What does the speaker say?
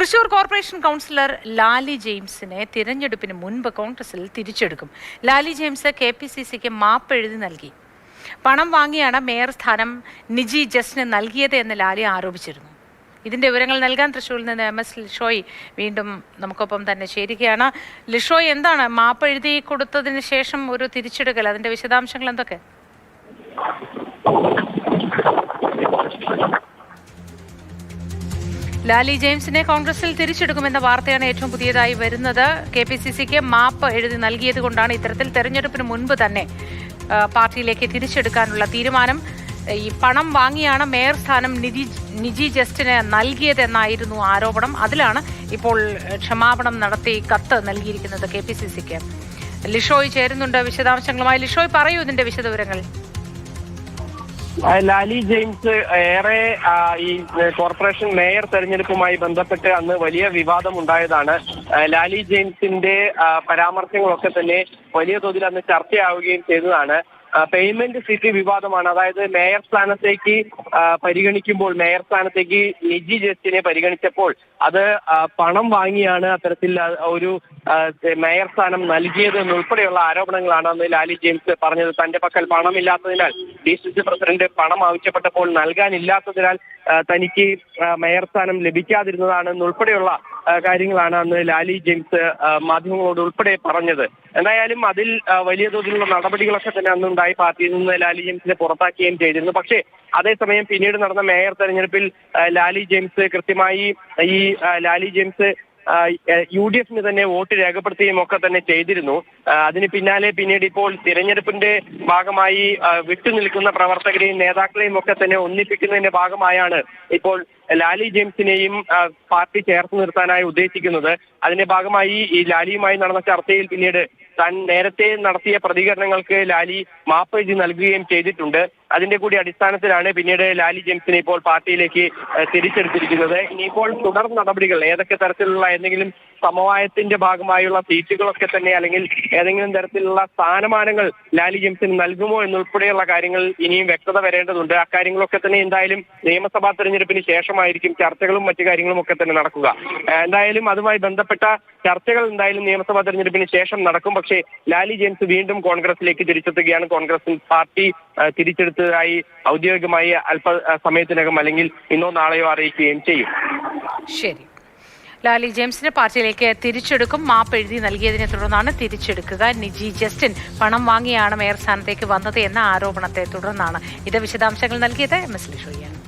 Thrissur corporation councillor Lali ജെയിംസിനെ തിരഞ്ഞെടുപ്പിന് മുൻപ് കോൺഗ്രസിൽ തിരിച്ചെടുക്കും. ലാലി ജെയിംസ് KPCCക്ക് മാപ്പ് എഴുതി നൽകി. പണം വാങ്ങിയാണ് മേയർ സ്ഥാനം നിജി ജസ്റ്റിന് നൽകിയത് എന്ന് ലാലി ആരോപിച്ചിരുന്നു. ഇതിന്റെ വിവരങ്ങൾ നൽകാൻ തൃശ്ശൂരിൽ നിന്ന് MS ലിഷോയ് വീണ്ടും നമുക്കൊപ്പം തന്നെ ചേരുകയാണ്. ലിഷോയ്, എന്താണ് മാപ്പ് എഴുതി കൊടുത്തതിന് ശേഷം ഒരു തിരിച്ചെടുക്കൽ, അതിന്റെ വിശദാംശങ്ങൾ എന്തൊക്കെ? ലാലി ജെയിംസിനെ കോൺഗ്രസിൽ തിരിച്ചെടുക്കുമെന്ന വാർത്തയാണ് ഏറ്റവും പുതിയതായി വരുന്നത്. KPCCക്ക് മാപ്പ് എഴുതി നൽകിയത് കൊണ്ടാണ് ഇത്തരത്തിൽ തെരഞ്ഞെടുപ്പിന് മുൻപ് തന്നെ പാർട്ടിയിലേക്ക് തിരിച്ചെടുക്കാനുള്ള തീരുമാനം. ഈ പണം വാങ്ങിയാണ് മേയർ സ്ഥാനം നിജി ജസ്റ്റിന് നൽകിയതെന്നായിരുന്നു ആരോപണം. അതിലാണ് ഇപ്പോൾ ക്ഷമാപണം നടത്തി കത്ത് നൽകിയിരിക്കുന്നത് KPCCക്ക്. ലിഷോയ് ചേരുന്നുണ്ട് വിശദാംശങ്ങളുമായി. ലിഷോയ്, പറയൂ ഇതിന്റെ വിശദവിവരങ്ങൾ. ലാലി ജെയിംസ് ഏറെ ഈ കോർപ്പറേഷൻ മേയർ തെരഞ്ഞെടുപ്പുമായി ബന്ധപ്പെട്ട് അന്ന് വലിയ വിവാദം ഉണ്ടായതാണ്. ലാലി ജെയിംസിന്റെ പരാമർശങ്ങളൊക്കെ തന്നെ വലിയ തോതിൽ അന്ന് ചർച്ചയാവുകയും ചെയ്തതാണ്. പേയ്മെന്റ് സീറ്റ് വിവാദമാണ്. അതായത് മേയർ സ്ഥാനത്തേക്ക് പരിഗണിക്കുമ്പോൾ, മേയർ സ്ഥാനത്തേക്ക് നിജി ജസ്റ്റിനെ പരിഗണിച്ചപ്പോൾ അത് പണം വാങ്ങിയാണ് അത്തരത്തിൽ ഒരു മേയർ സ്ഥാനം നൽകിയത് എന്നുൾപ്പെടെയുള്ള ആരോപണങ്ങളാണ് അന്ന് ലാലി ജെയിംസ് പറഞ്ഞത്. തന്റെ പക്കൽ പണമില്ലാത്തതിനാൽ DCC പ്രസിഡന്റ് പണം ആവശ്യപ്പെട്ടപ്പോൾ നൽകാനില്ലാത്തതിനാൽ തനിക്ക് മേയർ സ്ഥാനം ലഭിക്കാതിരുന്നതാണെന്നുൾപ്പെടെയുള്ള കാര്യങ്ങളാണ് അന്ന് ലാലി ജെയിംസ് മാധ്യമങ്ങളോട് ഉൾപ്പെടെ പറഞ്ഞത്. എന്തായാലും അതിൽ വലിയ തോതിലുള്ള നടപടികളൊക്കെ തന്നെ അന്നുണ്ടായി. പാർട്ടിയിൽ നിന്ന് ലാലി ജെയിംസിനെ പുറത്താക്കുകയും ചെയ്തിരുന്നു. പക്ഷേ അതേസമയം പിന്നീട് നടന്ന മേയർ തെരഞ്ഞെടുപ്പിൽ ലാലി ജെയിംസ് കൃത്യമായി ലാലി ജെയിംസ് UDFന് തന്നെ വോട്ട് രേഖപ്പെടുത്തുകയും ഒക്കെ തന്നെ ചെയ്തിരുന്നു. അതിന് പിന്നാലെ പിന്നീട് ഇപ്പോൾ തിരഞ്ഞെടുപ്പിന്റെ ഭാഗമായി വിട്ടുനിൽക്കുന്ന പ്രവർത്തകരെയും നേതാക്കളെയും ഒക്കെ തന്നെ ഒന്നിപ്പിക്കുന്നതിന്റെ ഭാഗമായാണ് ഇപ്പോൾ ലാലി ജെയിംസിനെയും പാർട്ടി ചേർത്ത് നിർത്താനായി ഉദ്ദേശിക്കുന്നത്. അതിന്റെ ഭാഗമായി ഈ ലാലിയുമായി നടന്ന ചർച്ചയിൽ പിന്നീട് താൻ നേരത്തെ നടത്തിയ പ്രതികരണങ്ങൾക്ക് ലാലി മാപ്പ് എഴുതി നൽകുകയും ചെയ്തിട്ടുണ്ട്. അതിന്റെ കൂടി അടിസ്ഥാനത്തിലാണ് പിന്നീട് ലാലി ജെയിംസിനെ ഇപ്പോൾ പാർട്ടിയിലേക്ക് തിരിച്ചെടുത്തിരിക്കുന്നത്. ഇനിയിപ്പോൾ തുടർ നടപടികൾ, ഏതൊക്കെ തരത്തിലുള്ള എന്തെങ്കിലും സമവായത്തിന്റെ ഭാഗമായുള്ള സീറ്റുകളൊക്കെ തന്നെ അല്ലെങ്കിൽ ഏതെങ്കിലും തരത്തിലുള്ള സ്ഥാനമാനങ്ങൾ ലാലി ജെയിംസിന് നൽകുമോ എന്നുൾപ്പെടെയുള്ള കാര്യങ്ങൾ ഇനിയും വ്യക്തത വരേണ്ടതുണ്ട്. അക്കാര്യങ്ങളൊക്കെ തന്നെ എന്തായാലും നിയമസഭാ തെരഞ്ഞെടുപ്പിന് ശേഷമായിരിക്കും ചർച്ചകളും മറ്റു കാര്യങ്ങളും ഒക്കെ തന്നെ നടക്കുക. എന്തായാലും അതുമായി ബന്ധപ്പെട്ട ചർച്ചകൾ എന്തായാലും നിയമസഭാ തെരഞ്ഞെടുപ്പിന് ശേഷം നടക്കും. പക്ഷേ ലാലി ജെയിംസ് വീണ്ടും കോൺഗ്രസിലേക്ക് തിരിച്ചെത്തുകയാണ്. കോൺഗ്രസ് പാർട്ടി തിരിച്ചെടുത്തതായി ഔദ്യോഗികമായി സമയത്തിനകം അല്ലെങ്കിൽ ഇന്നോ നാളെയോ അറിയിക്കുകയും ചെയ്യും. ശരി, ലാലി ജെയിംസിനെ പാർട്ടിയിലേക്ക് തിരിച്ചെടുക്കും. മാപ്പ് എഴുതി നൽകിയതിനെ തുടർന്നാണ് തിരിച്ചെടുക്കുക. നിജി ജസ്റ്റിൻ പണം വാങ്ങിയാണ് മേയർ സ്ഥാനത്തേക്ക് വന്നത് എന്ന ആരോപണത്തെ തുടർന്നാണ്. ഇത് വിശദാംശങ്ങൾ നൽകിയത് MS ലിഷോയാണ്.